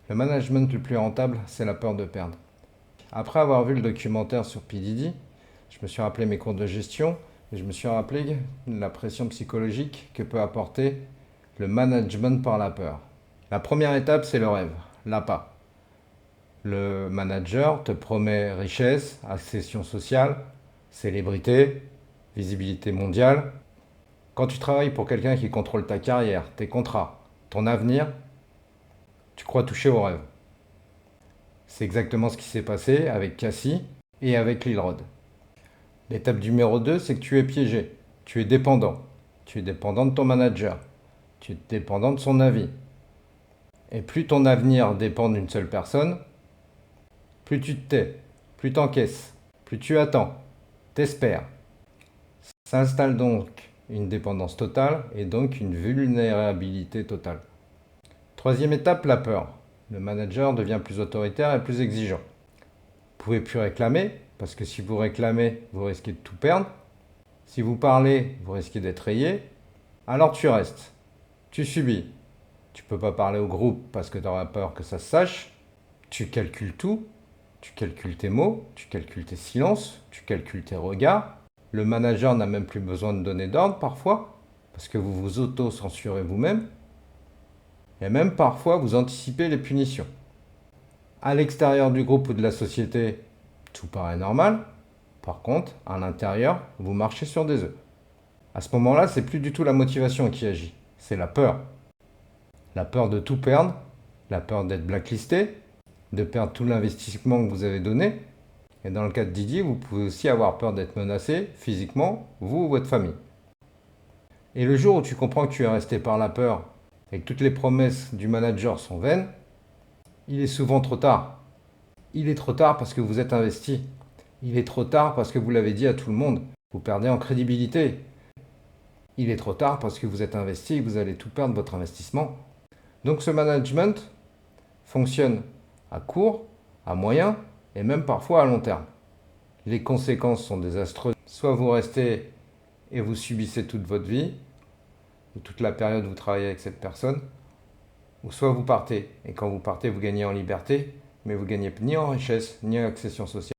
Le management le plus rentable, c'est la peur de perdre. Après avoir vu le documentaire sur P. Diddy, je me suis rappelé mes cours de gestion et je me suis rappelé la pression psychologique que peut apporter le management par la peur. La première étape, c'est le rêve, l'appât. Le manager te promet richesse, accession sociale, célébrité, visibilité mondiale. Quand tu travailles pour quelqu'un qui contrôle ta carrière, tes contrats, ton avenir, tu crois toucher au rêve. C'est exactement ce qui s'est passé avec Cassie et avec Lil Rod. L'étape numéro 2, c'est que tu es piégé. Tu es dépendant. Tu es dépendant de ton manager. Tu es dépendant de son avis. Et plus ton avenir dépend d'une seule personne, plus tu te tais, plus tu encaisses, plus tu attends, t'espères. S'installe donc une dépendance totale et donc une vulnérabilité totale. Troisième étape, la peur. Le manager devient plus autoritaire et plus exigeant. Vous ne pouvez plus réclamer, parce que si vous réclamez, vous risquez de tout perdre. Si vous parlez, vous risquez d'être rayé. Alors tu restes. Tu subis. Tu ne peux pas parler au groupe parce que tu auras peur que ça se sache. Tu calcules tout. Tu calcules tes mots, tu calcules tes silences, tu calcules tes regards. Le manager n'a même plus besoin de donner d'ordre parfois, parce que vous vous auto-censurez vous-même. Et même parfois, vous anticipez les punitions. À l'extérieur du groupe ou de la société, tout paraît normal. Par contre, à l'intérieur, vous marchez sur des œufs. À ce moment-là, c'est plus du tout la motivation qui agit, c'est la peur. La peur de tout perdre, la peur d'être blacklisté, de perdre tout l'investissement que vous avez donné. Et dans le cas de Didier, vous pouvez aussi avoir peur d'être menacé physiquement, vous ou votre famille. Et le jour où tu comprends que tu es resté par la peur et que toutes les promesses du manager sont vaines, il est souvent trop tard. Il est trop tard parce que vous êtes investi. Il est trop tard parce que vous l'avez dit à tout le monde. Vous perdez en crédibilité. Il est trop tard parce que vous êtes investi et que vous allez tout perdre votre investissement. Donc ce management fonctionne à court, à moyen et même parfois à long terme. Les conséquences sont désastreuses. Soit vous restez et vous subissez toute votre vie, ou toute la période où vous travaillez avec cette personne, ou soit vous partez. Et quand vous partez, vous gagnez en liberté, mais vous gagnez ni en richesse, ni en accession sociale.